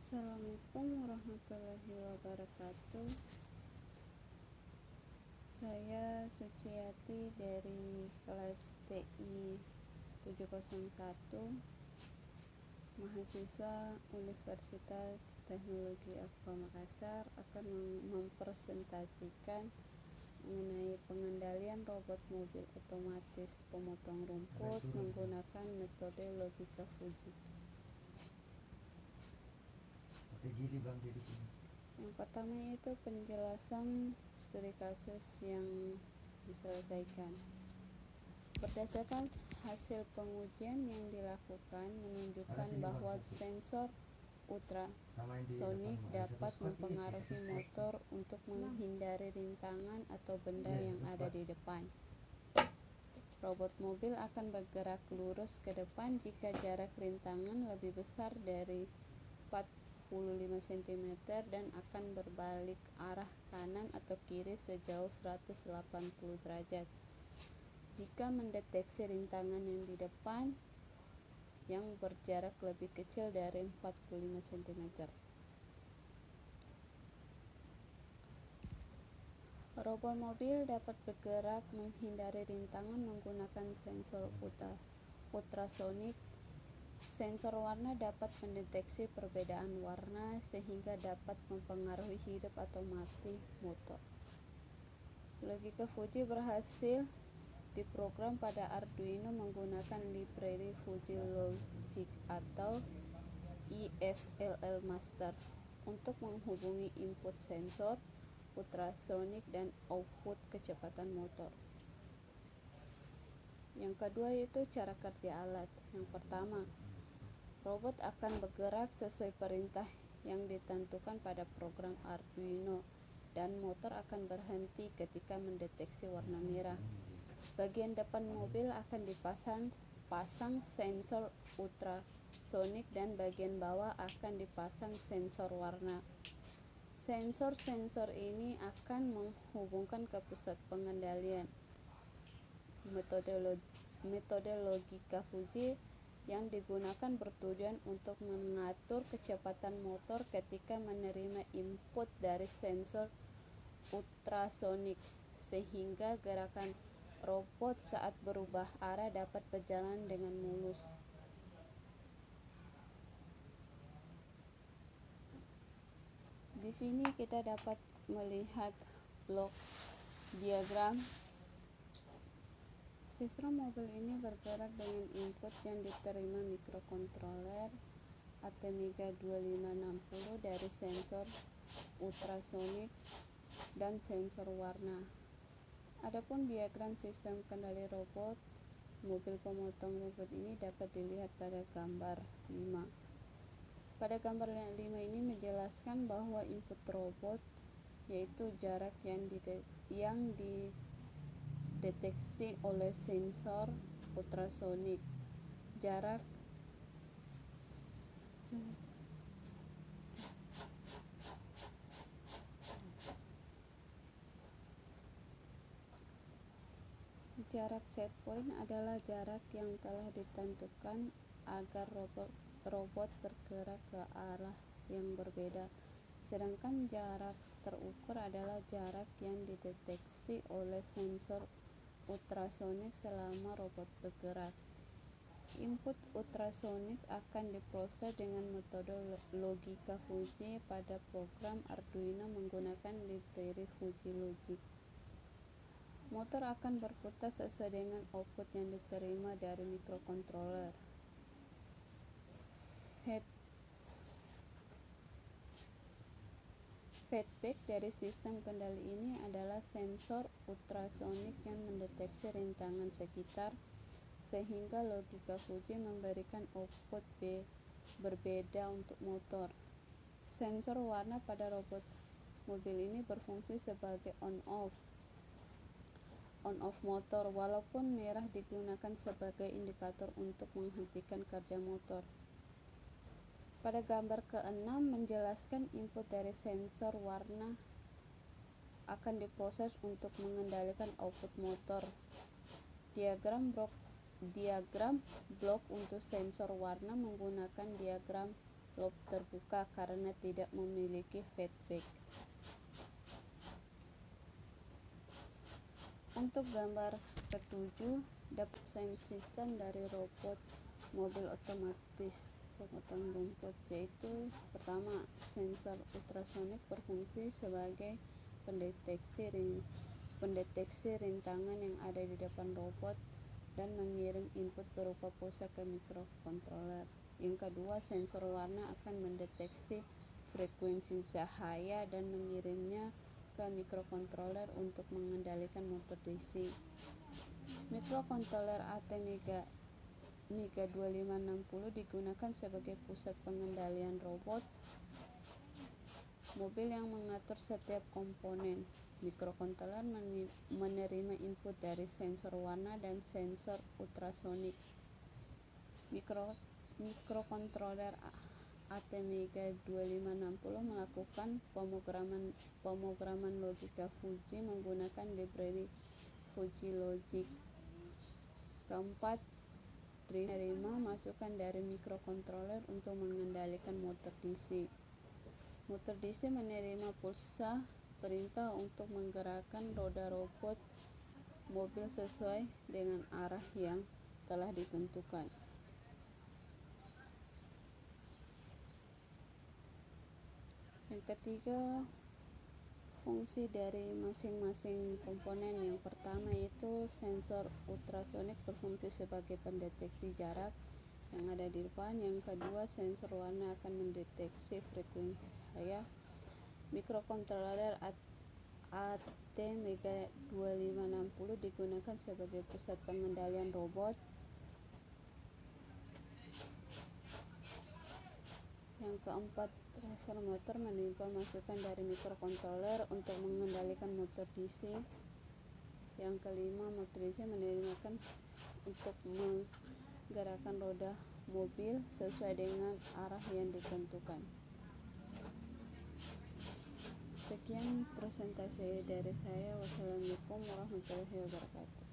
Assalamualaikum warahmatullahi wabarakatuh. Saya Suciati dari kelas TI 701, mahasiswa Universitas Teknologi Aqua Makassar, akan mempresentasikan mengenai pengendalian robot mobil otomatis pemotong rumput menggunakan metode logika Fuji. Yang pertama itu penjelasan studi kasus yang diselesaikan. Berdasarkan hasil pengujian yang dilakukan menunjukkan bahwa sensor ultrasonik dapat mempengaruhi motor untuk menghindari rintangan atau benda yang ada di depan. Robot mobil akan bergerak lurus ke depan jika jarak rintangan lebih besar dari 45 cm dan akan berbalik arah kanan atau kiri sejauh 180 derajat jika mendeteksi rintangan yang di depan yang berjarak lebih kecil dari 45 cm. Robot mobil dapat bergerak menghindari rintangan menggunakan sensor ultrasonik. Sensor warna dapat mendeteksi perbedaan warna sehingga dapat mempengaruhi hidup atau mati motor. Logika Fuji berhasil diprogram pada Arduino menggunakan library Fuji Logic atau IFLL Master untuk menghubungi input sensor ultrasonik dan output kecepatan motor. Yang kedua yaitu cara kerja alat. Yang pertama, robot akan bergerak sesuai perintah yang ditentukan pada program Arduino dan motor akan berhenti ketika mendeteksi warna merah. Bagian depan mobil akan pasang sensor ultrasonik dan bagian bawah akan dipasang sensor warna. Sensor-sensor ini akan menghubungkan ke pusat pengendalian. Metode logika Fuji yang digunakan bertujuan untuk mengatur kecepatan motor ketika menerima input dari sensor ultrasonik, sehingga gerakan robot saat berubah arah dapat berjalan dengan mulus. Di sini kita dapat melihat blok diagram. Sistem mobil ini bergerak dengan input yang diterima mikrokontroler Atmega 2560 dari sensor ultrasonik dan sensor warna. Adapun diagram sistem kendali robot mobil pemotong rumput ini dapat dilihat pada gambar 5. Pada gambar 5 ini menjelaskan bahwa input robot yaitu jarak yang dideteksi oleh sensor ultrasonik. Jarak set point adalah jarak yang telah ditentukan agar robot bergerak ke arah yang berbeda, sedangkan jarak terukur adalah jarak yang dideteksi oleh sensor ultrasonik selama robot bergerak. Input ultrasonik akan diproses dengan metode logika Fuji pada program Arduino menggunakan library Fuji Logic. Motor akan berputar sesuai dengan output yang diterima dari mikrokontroler. Feedback dari sistem kendali ini adalah sensor ultrasonik yang mendeteksi rintangan sekitar, sehingga logika Fuji memberikan output berbeda untuk motor. Sensor warna pada robot mobil ini berfungsi sebagai on-off motor, walaupun merah digunakan sebagai indikator untuk menghentikan kerja motor. Pada gambar ke-6 menjelaskan input dari sensor warna akan diproses untuk mengendalikan output motor. Diagram blok untuk sensor warna menggunakan diagram loop terbuka karena tidak memiliki feedback. Untuk gambar ke-7, dapat sistem dari robot mobil otomatis pemotong rumput, yaitu pertama, sensor ultrasonik berfungsi sebagai pendeteksi rintangan yang ada di depan robot dan mengirim input berupa pulsa ke mikrokontroler. Yang kedua, sensor warna akan mendeteksi frekuensi cahaya dan mengirimnya ke mikrokontroler untuk mengendalikan motor DC. Mikrokontroler ATmega 2560 digunakan sebagai pusat pengendalian robot mobil yang mengatur setiap komponen. Mikrokontroler menerima input dari sensor warna dan sensor ultrasonik. Mikrokontroler ATmega 2560 melakukan pemrograman logika Fuji menggunakan library Fuji Logic. Keempat, menerima masukan dari mikrokontroler untuk mengendalikan motor DC. Motor DC menerima pulsa perintah untuk menggerakkan roda robot mobil sesuai dengan arah yang telah ditentukan. Yang ketiga, fungsi dari masing-masing komponen. Yang pertama yaitu sensor ultrasonik berfungsi sebagai pendeteksi jarak yang ada di depan. Yang kedua, sensor warna akan mendeteksi frekuensi cahaya. Mikrokontroler ATmega 2560 digunakan sebagai pusat pengendalian robot. Yang keempat, driver motor menerima masukan dari mikrokontroler untuk mengendalikan motor DC. Yang kelima, motor DC menerima untuk menggerakkan roda mobil sesuai dengan arah yang ditentukan. Sekian presentasi dari saya. Wassalamualaikum warahmatullahi wabarakatuh.